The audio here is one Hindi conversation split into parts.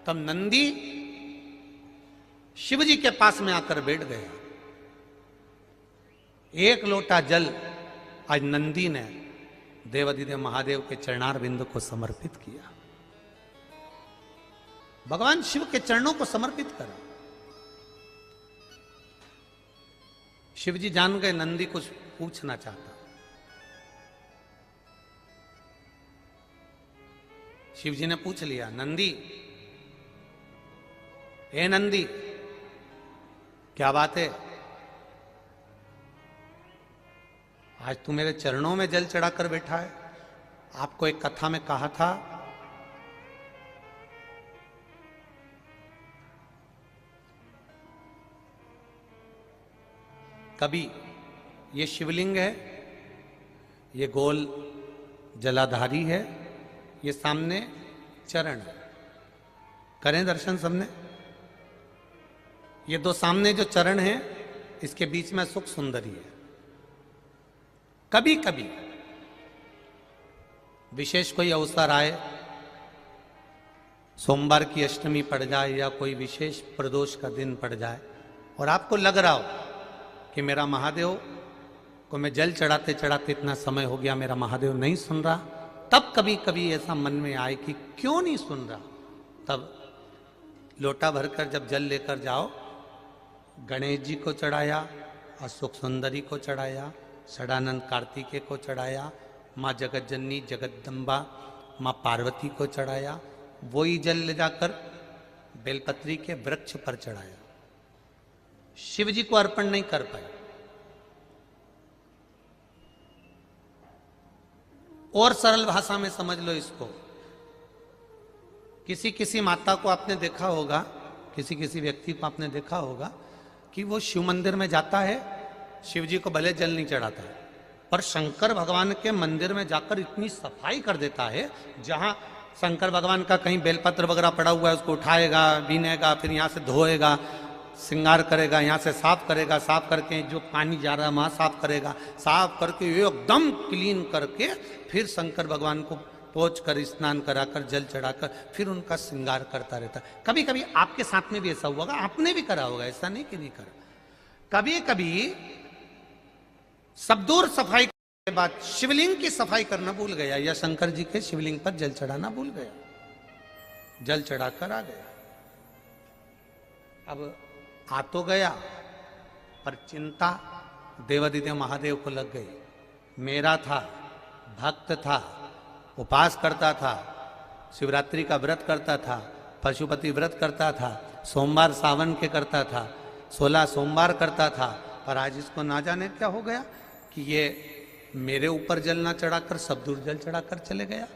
तब नंदी शिव जी के पास में आकर बैठ गया। एक लोटा जल आज नंदी ने देवाधिदेव महादेव के चरणार बिंदु को समर्पित किया। भगवान शिव के चरणों को समर्पित करा। शिव जी जान गए नंदी कुछ पूछना चाहता। शिव जी ने पूछ लिया, नंदी, ए नंदी, क्या बात है? आज तू मेरे चरणों में जल चढ़ाकर बैठा है। आपको एक कथा में कहा था कभी ये शिवलिंग है, ये गोल जलाधारी है, ये सामने चरण है। करें दर्शन सबने। ये दो सामने जो चरण है, इसके बीच में सुख सुंदरी है। कभी कभी विशेष कोई अवसर आए, सोमवार की अष्टमी पड़ जाए या कोई विशेष प्रदोष का दिन पड़ जाए और आपको लग रहा हो कि मेरा महादेव को मैं जल चढ़ाते चढ़ाते इतना समय हो गया, मेरा महादेव नहीं सुन रहा, तब कभी कभी ऐसा मन में आए कि क्यों नहीं सुन रहा, तब लोटा भरकर जब जल लेकर जाओ, गणेश जी को चढ़ाया, अशोक सुंदरी को चढ़ाया, षडानंद कार्तिकेय को चढ़ाया, माँ जगत जननी जगदम्बा माँ पार्वती को चढ़ाया, वही जल ले जाकर बेलपत्री के वृक्ष पर चढ़ाया। शिव जी को अर्पण नहीं कर पाए। और सरल भाषा में समझ लो इसको, किसी किसी माता को आपने देखा होगा, किसी किसी व्यक्ति को आपने देखा होगा कि वो शिव मंदिर में जाता है, शिव जी को भले जल नहीं चढ़ाता है, पर शंकर भगवान के मंदिर में जाकर इतनी सफाई कर देता है, जहां शंकर भगवान का कहीं बेलपत्र वगैरह पड़ा हुआ है उसको उठाएगा, बीनेगा, फिर यहाँ से धोएगा, श्रृंगार करेगा, यहाँ से साफ करेगा, साफ करके जो पानी जा रहा है वहाँ साफ करेगा, साफ करके एकदम क्लीन करके फिर शंकर भगवान को पोंछ कर स्नान कराकर जल चढ़ाकर फिर उनका श्रृंगार करता रहता है। कभी कभी आपके साथ में भी ऐसा हुआ होगा, आपने भी करा होगा, ऐसा नहीं कि नहीं करा। कभी कभी सब दूर सफाई के बाद शिवलिंग की सफाई करना भूल गया या शंकर जी के शिवलिंग पर जल चढ़ाना भूल गया, जल चढ़ाकर आ गया। अब आ तो गया, पर चिंता देवाधिदेव महादेव को लग गई। मेरा था, भक्त था, उपास करता था, शिवरात्रि का व्रत करता था, पशुपति व्रत करता था, सोमवार सावन के करता था, 16 सोमवार करता था, पर आज इसको ना जाने क्या हो गया कि ये मेरे ऊपर जल ना चढ़ाकर सब दूर जल चढ़ाकर चले गया।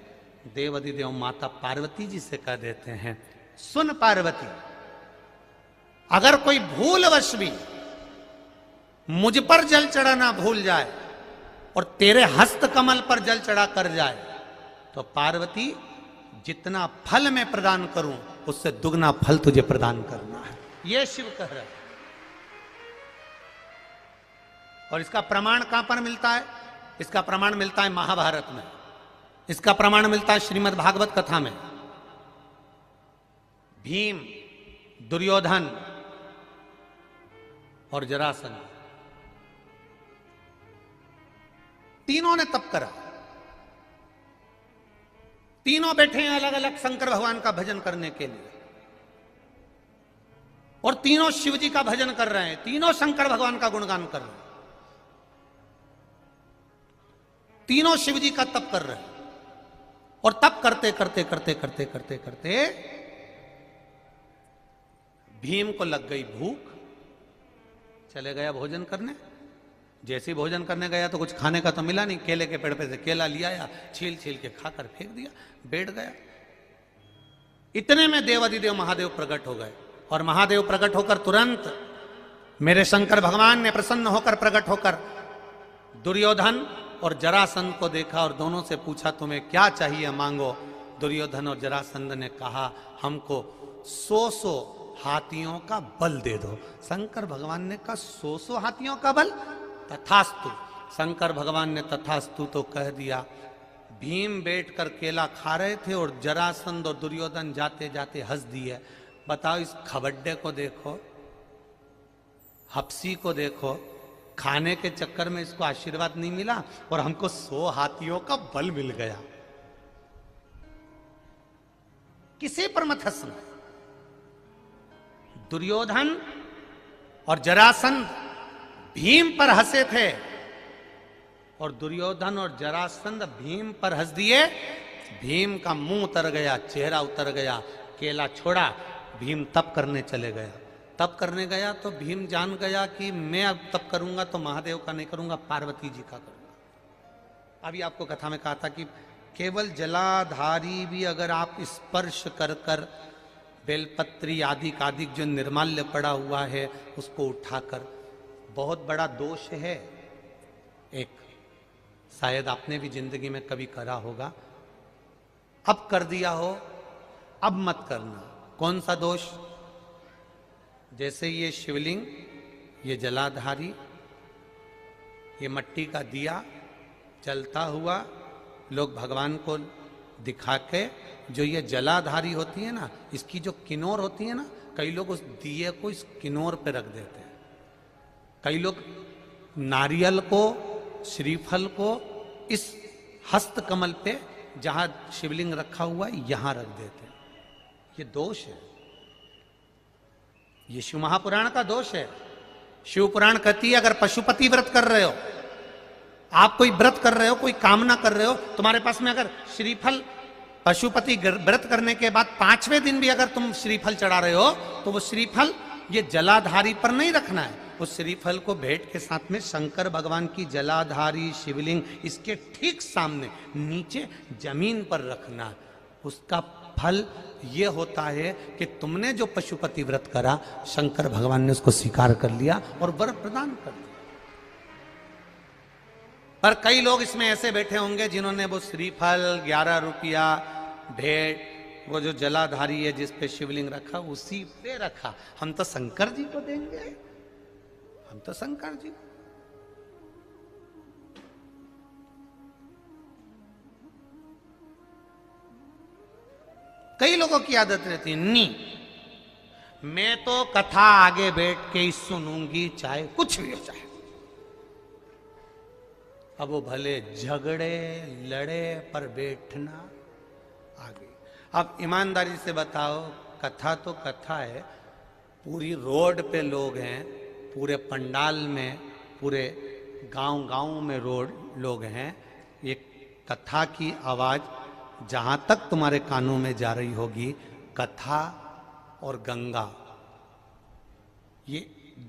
देवाधिदेव माता पार्वती जी से कह देते हैं, सुन पार्वती, अगर कोई भूलवश भी मुझ पर जल चढ़ाना भूल जाए और तेरे हस्त कमल पर जल चढ़ा कर जाए, तो पार्वती जितना फल मैं प्रदान करूं उससे दुगना फल तुझे प्रदान करना है। यह शिव कह रहा है। और इसका प्रमाण कहां पर मिलता है? इसका प्रमाण मिलता है महाभारत में, इसका प्रमाण मिलता है श्रीमद् भागवत कथा में। भीम, दुर्योधन और जरासंध तीनों ने तप करा। तीनों बैठे हैं अलग अलग शंकर भगवान का भजन करने के लिए, और तीनों शिव जी का भजन कर रहे हैं, तीनों शंकर भगवान का गुणगान कर रहे हैं, तीनों शिव जी का तप कर रहे हैं। और तप करते करते करते करते करते करते भीम को लग गई भूख, चले गया भोजन करने। जैसे ही भोजन करने गया तो कुछ खाने का तो मिला नहीं, केले के पेड़ पे से केला लिया या छील छील के खाकर फेंक दिया, बैठ गया। इतने में देवाधिदेव महादेव प्रकट हो गए, और महादेव प्रकट होकर तुरंत मेरे शंकर भगवान ने प्रसन्न होकर प्रकट होकर दुर्योधन और जरासंध को देखा और दोनों से पूछा, तुम्हें क्या चाहिए मांगो। दुर्योधन और जरासंध ने कहा, हमको 100 हाथियों का बल दे दो। शंकर भगवान ने कहा, 100 हाथियों का बल? तथास्तु। शंकर भगवान ने तथास्तु तो कह दिया, भीम बैठकर केला खा रहे थे और जरासंध और दुर्योधन जाते जाते हंस दिए। बताओ, इस खबड्डे को देखो, हप्सी को देखो, खाने के चक्कर में इसको आशीर्वाद नहीं मिला और हमको 100 हाथियों का बल मिल गया। किसी पर मत हंसना। दुर्योधन और जरासंध भीम पर हंसे थे और दुर्योधन और जरासंध भीम पर हंस दिए। भीम का मुंह उतर गया, चेहरा उतर गया, केला छोड़ा, भीम तप करने चले गया। तप करने गया तो भीम जान गया कि मैं अब तप करूंगा तो महादेव का नहीं करूंगा, पार्वती जी का करूंगा। अभी आपको कथा में कहा था कि केवल जलाधारी भी अगर आप स्पर्श कर कर बेलपत्री आदि कादिक जो निर्माल्य पड़ा हुआ है उसको उठाकर, बहुत बड़ा दोष है एक, शायद आपने भी जिंदगी में कभी करा होगा, अब कर दिया हो, अब मत करना। कौन सा दोष? जैसे ये शिवलिंग, ये जलाधारी, ये मट्टी का दिया जलता हुआ, लोग भगवान को दिखा के, जो ये जलाधारी होती है ना, इसकी जो किनोर होती है ना, कई लोग उस दिए को इस किनोर पे रख देते हैं। कई लोग नारियल को, श्रीफल को इस हस्त कमल पे जहां शिवलिंग रखा हुआ है यहां रख देते हैं। ये दोष है, ये शिव महापुराण का दोष है। शिव पुराण कहती है अगर पशुपति व्रत कर रहे हो, आप कोई व्रत कर रहे हो, कोई कामना कर रहे हो, तुम्हारे पास में अगर श्रीफल, पशुपति व्रत करने के बाद 5वें दिन भी अगर तुम श्रीफल चढ़ा रहे हो तो वो श्रीफल ये जलाधारी पर नहीं रखना है। उस श्रीफल को भेंट के साथ में शंकर भगवान की जलाधारी शिवलिंग इसके ठीक सामने नीचे जमीन पर रखना है। उसका फल ये होता है कि तुमने जो पशुपति व्रत करा, शंकर भगवान ने उसको स्वीकार कर लिया और वर प्रदान कर दिया। पर कई लोग इसमें ऐसे बैठे होंगे जिन्होंने वो श्रीफल 11 रुपया भेंट, वो जो जलाधारी है जिस पे शिवलिंग रखा उसी पे रखा। हम तो शंकर जी को देंगे, हम तो शंकर जी। कई लोगों की आदत रहती है, नी मैं तो कथा आगे बैठ के ही सुनूंगी, चाहे कुछ भी हो जाए। अब वो भले झगड़े लड़े पर बैठना आगे। अब ईमानदारी से बताओ, कथा तो कथा है, पूरी रोड पे लोग हैं, पूरे पंडाल में, पूरे गांव में लोग हैं। ये कथा की आवाज जहां तक तुम्हारे कानों में जा रही होगी, कथा और गंगा ये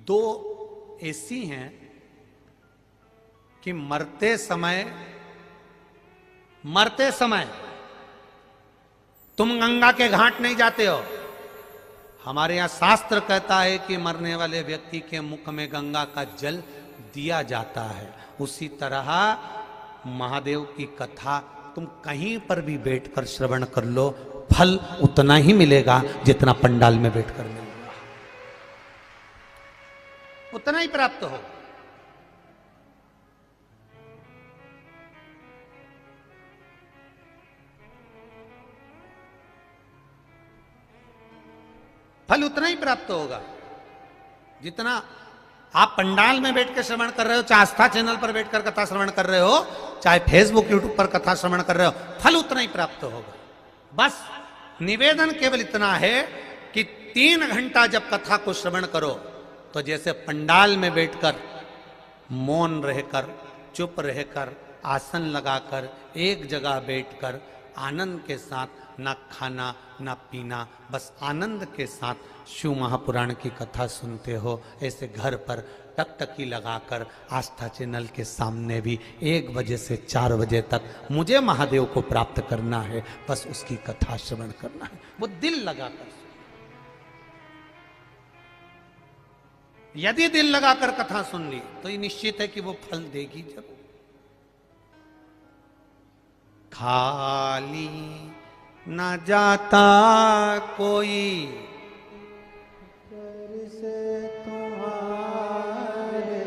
दो ऐसी हैं कि मरते समय तुम गंगा के घाट नहीं जाते हो। हमारे यहां शास्त्र कहता है कि मरने वाले व्यक्ति के मुख में गंगा का जल दिया जाता है। उसी तरह महादेव की कथा तुम कहीं पर भी बैठकर श्रवण कर लो, फल उतना ही मिलेगा जितना पंडाल में बैठकर मिलेगा, उतना ही प्राप्त हो। फल उतना ही प्राप्त होगा जितना आप पंडाल में बैठकर श्रवण कर रहे हो, चाहे आस्था चैनल पर बैठकर कथा श्रवण कर रहे हो, चाहे फेसबुक यूट्यूब पर कथा श्रवण कर रहे हो, फल उतना ही प्राप्त होगा। बस निवेदन केवल इतना है कि 3 घंटा जब कथा को श्रवण करो तो जैसे पंडाल में बैठकर मौन रहकर, चुप रहकर, आसन लगाकर, एक जगह बैठकर आनंद के साथ, ना खाना ना पीना, बस आनंद के साथ शिव महापुराण की कथा सुनते हो, ऐसे घर पर टकटकी लगाकर आस्था चैनल के सामने भी 1 बजे से 4 बजे तक मुझे महादेव को प्राप्त करना है, बस उसकी कथा श्रवण करना है, वो दिल लगाकर। यदि दिल लगाकर कथा सुन ली तो ये निश्चित है कि वो फल देगी जरूर। खाली न जाता कोई से तुम्हारे।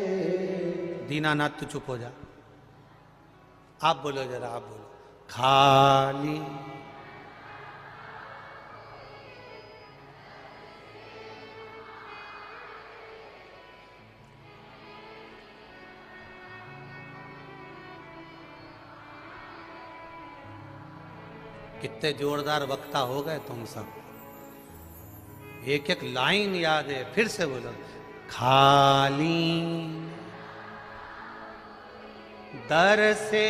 दीनानाथ तू चुप हो जा, आप बोलो जरा, आप बोलो। खाली। कितने जोरदार वक्ता हो गए तुम सब, एक एक लाइन याद है, फिर से बोलो। खाली दर से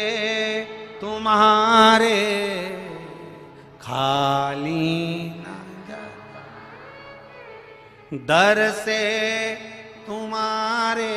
तुम्हारे खाली ना जाता, दर से तुम्हारे